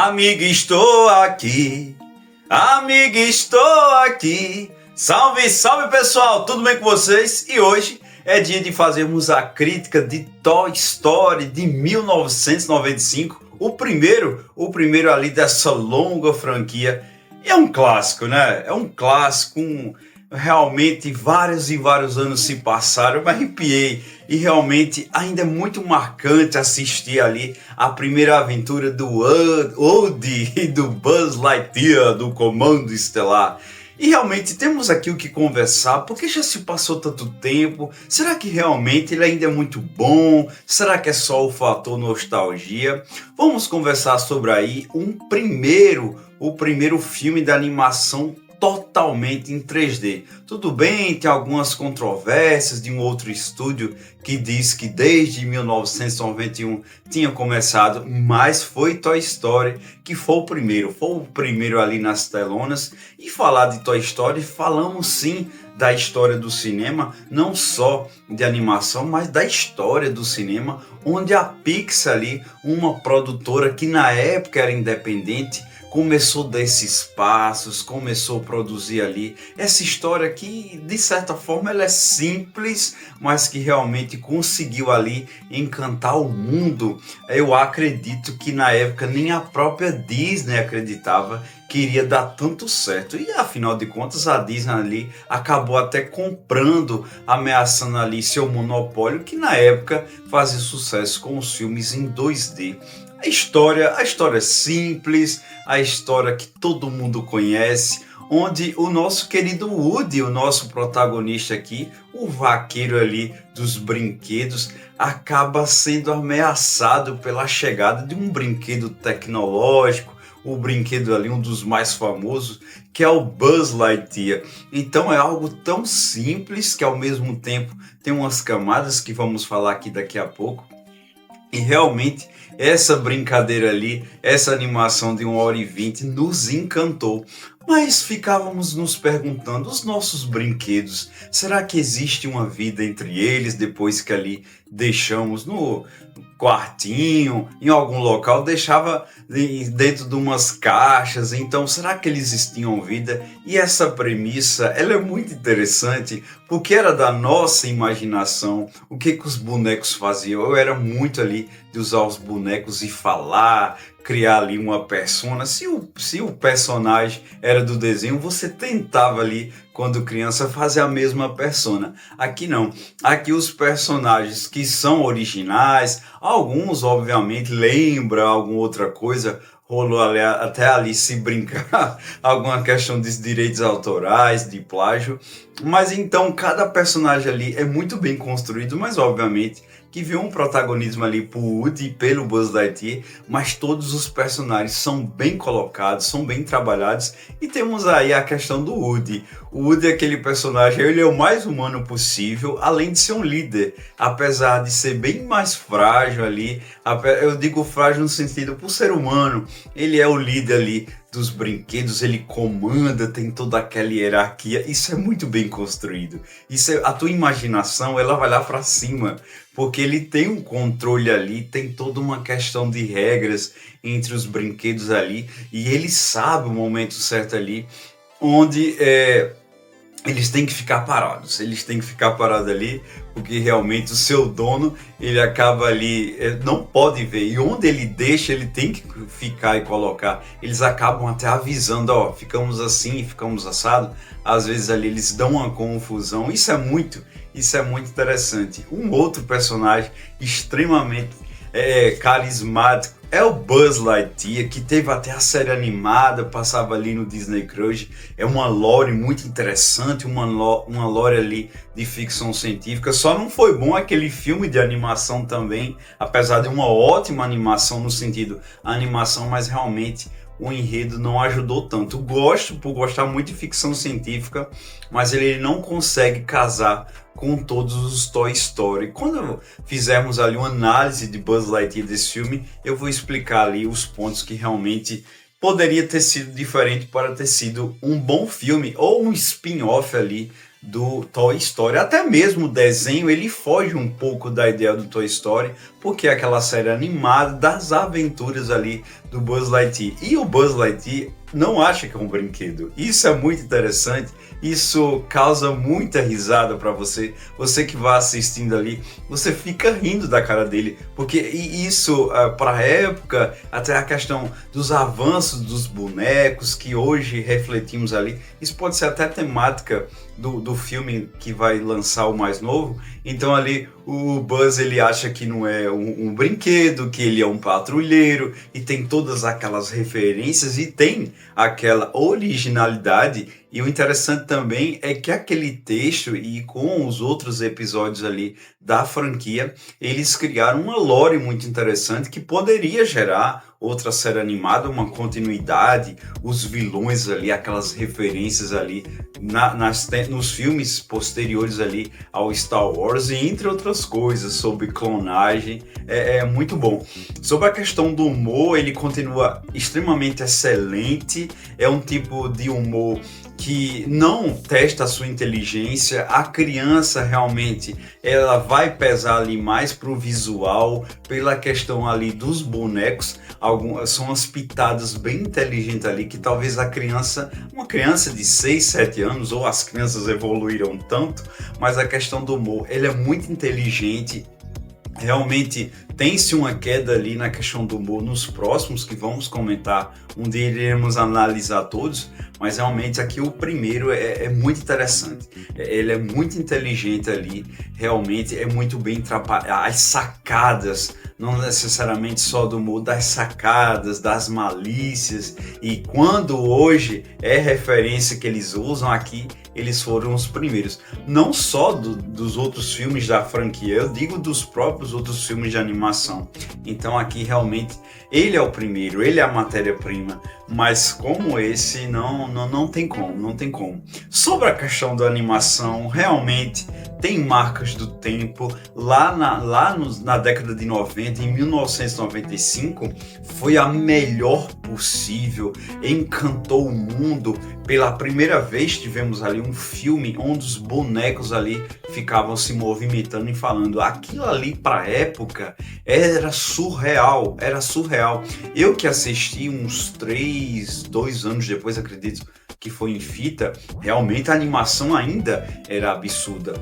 Amiga, estou aqui. Amiga, estou aqui. Salve, salve pessoal, tudo bem com vocês? E hoje é dia de fazermos a crítica de Toy Story de 1995, o primeiro ali dessa longa franquia. E é um clássico, né? É um clássico, realmente vários e vários anos se passaram, eu me arrepiei e realmente ainda é muito marcante assistir ali a primeira aventura do Woody e do Buzz Lightyear do Comando Estelar. E realmente temos aqui o que conversar, porque já se passou tanto tempo. Será que realmente ele ainda é muito bom? Será que é só o fator nostalgia? Vamos conversar sobre aí o primeiro filme de animação totalmente em 3D. Tudo bem, tem algumas controvérsias de um outro estúdio que diz que desde 1991 tinha começado, mas foi Toy Story que foi o primeiro ali nas telonas. E falar de Toy Story, falamos sim da história do cinema, não só de animação, mas da história do cinema, onde a Pixar ali, uma produtora que na época era independente, começou desses passos, começou a produzir ali essa história que, de certa forma, ela é simples, mas que realmente conseguiu ali encantar o mundo. Eu acredito que na época nem a própria Disney acreditava que iria dar tanto certo. E afinal de contas a Disney ali acabou até comprando, ameaçando ali seu monopólio, que na época fazia sucesso com os filmes em 2D. A história é simples, a história que todo mundo conhece, onde o nosso querido Woody, o nosso protagonista aqui, o vaqueiro ali dos brinquedos, acaba sendo ameaçado pela chegada de um brinquedo tecnológico, o brinquedo ali, um dos mais famosos, que é o Buzz Lightyear. Então é algo tão simples que ao mesmo tempo tem umas camadas que vamos falar aqui daqui a pouco. E realmente essa brincadeira ali, essa animação de 1h20 nos encantou. Mas ficávamos nos perguntando, os nossos brinquedos, será que existe uma vida entre eles depois que ali deixamos no quartinho, em algum local, deixava dentro de umas caixas, então será que eles tinham vida? E essa premissa, ela é muito interessante, porque era da nossa imaginação, o que os bonecos faziam. Eu era muito ali de usar os bonecos e falar, criar ali uma persona. Se o personagem era do desenho, você tentava ali, quando criança, fazer a mesma persona. Aqui não. Aqui os personagens que são originais, alguns obviamente lembram alguma outra coisa, rolou até ali se brincar, alguma questão de direitos autorais, de plágio. Mas então cada personagem ali é muito bem construído, mas obviamente que viu um protagonismo ali por Woody e pelo Buzz Lightyear, mas todos os personagens são bem colocados, são bem trabalhados, e temos aí a questão do Woody. O Woody é aquele personagem, ele é o mais humano possível, além de ser um líder, apesar de ser bem mais frágil ali, eu digo frágil no sentido, por ser humano, ele é o líder ali dos brinquedos, ele comanda, tem toda aquela hierarquia. Isso é muito bem construído. A tua imaginação, ela vai lá para cima, porque ele tem um controle ali, tem toda uma questão de regras entre os brinquedos ali, e ele sabe o momento certo ali, onde eles têm que ficar parados, ali, porque realmente o seu dono, ele acaba ali, não pode ver, e onde ele deixa, ele tem que ficar e colocar. Eles acabam até avisando, ó, ficamos assim, ficamos assado. Às vezes ali eles dão uma confusão. Isso é muito interessante. Um outro personagem extremamente carismático é o Buzz Lightyear, que teve até a série animada, passava ali no Disney Crush. É uma lore muito interessante, uma lore ali de ficção científica. Só não foi bom aquele filme de animação também, apesar de uma ótima animação no sentido animação, mas realmente o enredo não ajudou tanto. Gosto por gostar muito de ficção científica, mas ele não consegue casar com todos os Toy Story. Quando fizermos ali uma análise de Buzz Lightyear desse filme, eu vou explicar ali os pontos que realmente poderia ter sido diferente para ter sido um bom filme ou um spin-off ali do Toy Story. Até mesmo o desenho, ele foge um pouco da ideia do Toy Story, porque é aquela série animada das aventuras ali do Buzz Lightyear. E o Buzz Lightyear não acha que é um brinquedo. Isso é muito interessante, isso causa muita risada para você. Você que vai assistindo ali, você fica rindo da cara dele, porque isso para a época, até a questão dos avanços dos bonecos que hoje refletimos ali, isso pode ser até temática do filme que vai lançar o mais novo. Então ali o Buzz, ele acha que não é um brinquedo, que ele é um patrulheiro, e tem todas aquelas referências e tem aquela originalidade. E o interessante também é que aquele texto, e com os outros episódios ali da franquia, eles criaram uma lore muito interessante que poderia gerar outra série animada, uma continuidade, os vilões ali, aquelas referências ali nos filmes posteriores ali ao Star Wars, e entre outras coisas, sobre clonagem. É muito bom. Sobre a questão do humor, ele continua extremamente excelente, é um tipo de humor que não testa a sua inteligência. A criança realmente ela vai pesar ali mais pro visual, pela questão ali dos bonecos. São umas pitadas bem inteligentes ali que talvez uma criança de 6, 7 anos, ou as crianças evoluíram tanto, mas a questão do humor, ele é muito inteligente. Realmente tem-se uma queda ali na questão do humor nos próximos que vamos comentar, onde iremos analisar todos, mas realmente aqui o primeiro é muito interessante. Ele é muito inteligente ali, realmente é muito bem trabalhado. As sacadas, não necessariamente só do humor, das sacadas, das malícias, e quando hoje é referência que eles usam aqui, eles foram os primeiros. Não só dos outros filmes da franquia, eu digo dos próprios outros filmes de animação. Então aqui realmente ele é o primeiro, ele é a matéria-prima, mas como esse não tem como. Sobre a questão da animação, realmente tem marcas do tempo. Lá na década de 90, em 1995, foi a melhor possível, encantou o mundo. Pela primeira vez tivemos ali um filme onde os bonecos ali ficavam se movimentando e falando. Aquilo ali para a época era surreal. Eu que assisti uns 2 anos depois, acredito que foi em fita, realmente a animação ainda era absurda.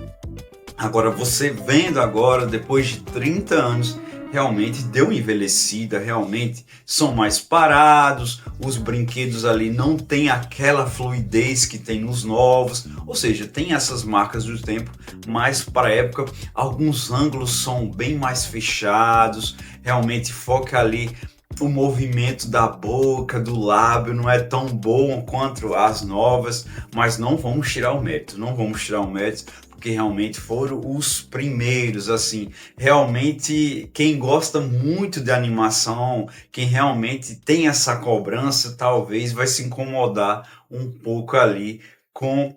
Agora, você vendo agora, depois de 30 anos, realmente deu envelhecida, realmente são mais parados, os brinquedos ali não tem aquela fluidez que tem nos novos, ou seja, tem essas marcas do tempo, mas para a época alguns ângulos são bem mais fechados, realmente foca ali o movimento da boca, do lábio, não é tão bom quanto as novas, mas não vamos tirar o mérito, porque realmente foram os primeiros, assim, realmente quem gosta muito de animação, quem realmente tem essa cobrança, talvez vai se incomodar um pouco ali com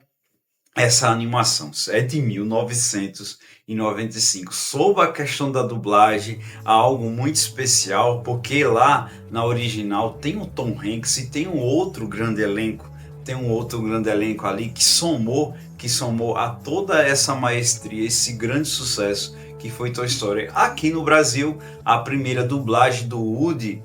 essa animação. É de 1995. Sobre a questão da dublagem, há algo muito especial, porque lá na original tem o Tom Hanks e tem um outro grande elenco ali que somou a toda essa maestria, esse grande sucesso que foi Toy Story. Aqui no Brasil, a primeira dublagem do Woody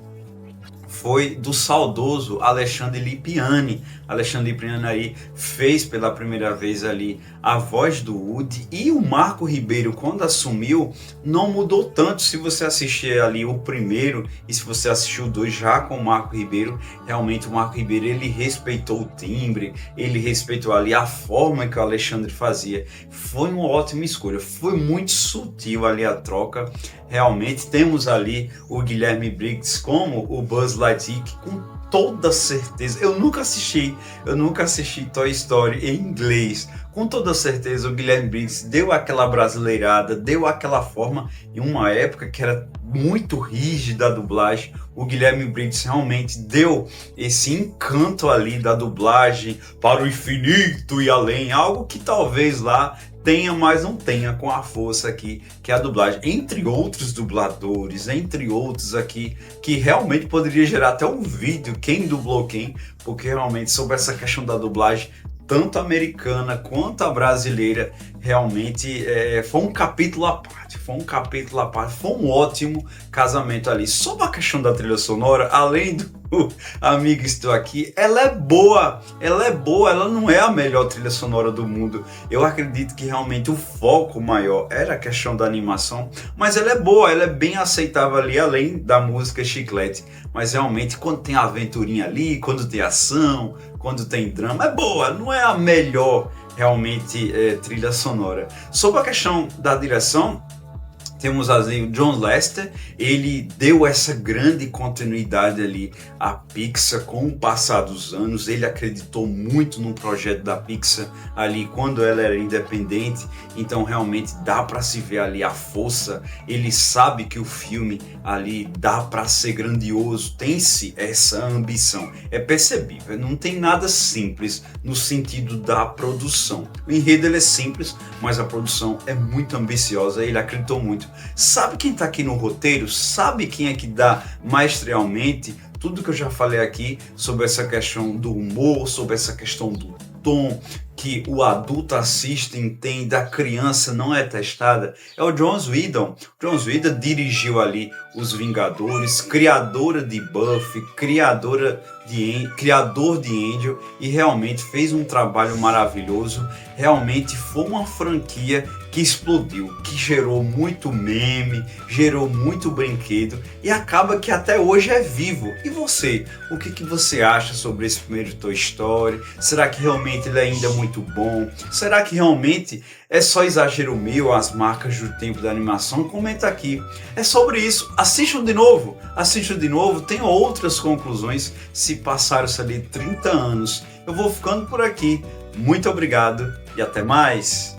foi do saudoso Alexandre Lipiani. Alexandre Lipiani aí fez pela primeira vez ali a voz do Woody, e o Marco Ribeiro, quando assumiu, não mudou tanto. Se você assistir ali o primeiro e se você assistiu o 2 já com o Marco Ribeiro, realmente o Marco Ribeiro ele respeitou o timbre, ele respeitou ali a forma que o Alexandre fazia. Foi uma ótima escolha, foi muito sutil ali a troca. Realmente temos ali o Guilherme Briggs como o Buzz Lightyear, com toda certeza, eu nunca assisti Toy Story em inglês. Com toda certeza o Guilherme Briggs deu aquela brasileirada, deu aquela forma em uma época que era muito rígida a dublagem. O Guilherme Briggs realmente deu esse encanto ali da dublagem para o infinito e além, algo que talvez lá tenha, mas não tenha com a força aqui que é a dublagem, entre outros dubladores, entre outros aqui, que realmente poderia gerar até um vídeo, quem dublou quem, porque realmente sobre essa questão da dublagem tanto a americana quanto a brasileira, realmente foi um capítulo à parte, foi um ótimo casamento ali. Sobre a questão da trilha sonora, além do Amiga Estou Aqui, ela é boa, ela não é a melhor trilha sonora do mundo. Eu acredito que realmente o foco maior era a questão da animação, mas ela é boa, ela é bem aceitável ali, além da música Chiclete. Mas realmente quando tem aventurinha ali, quando tem ação, quando tem drama, é boa, não é a melhor realmente trilha sonora. Sobre a questão da direção, temos ali o John Lasseter, ele deu essa grande continuidade ali à Pixar com o passar dos anos. Ele acreditou muito no projeto da Pixar ali quando ela era independente, então realmente dá para se ver ali a força. Ele sabe que o filme ali dá para ser grandioso, tem-se essa ambição, é percebível, não tem nada simples no sentido da produção. O enredo ele é simples, mas a produção é muito ambiciosa, ele acreditou muito. Sabe quem está aqui no roteiro? Sabe quem é que dá maestralmente tudo que eu já falei aqui sobre essa questão do humor, sobre essa questão do tom que o adulto assiste e entende, a criança não é testada? É o Joss Whedon. O Joss Whedon dirigiu ali Os Vingadores, criadora de Buffy, criador de Angel, e realmente fez um trabalho maravilhoso. Realmente foi uma franquia que explodiu, que gerou muito meme, gerou muito brinquedo e acaba que até hoje é vivo. E você? O que você acha sobre esse primeiro Toy Story? Será que realmente ele ainda é muito bom? Será que realmente é só exagero meu, as marcas do tempo da animação? Comenta aqui. É sobre isso. Assistam de novo, tem outras conclusões se passaram-se ali 30 anos. Eu vou ficando por aqui. Muito obrigado e até mais!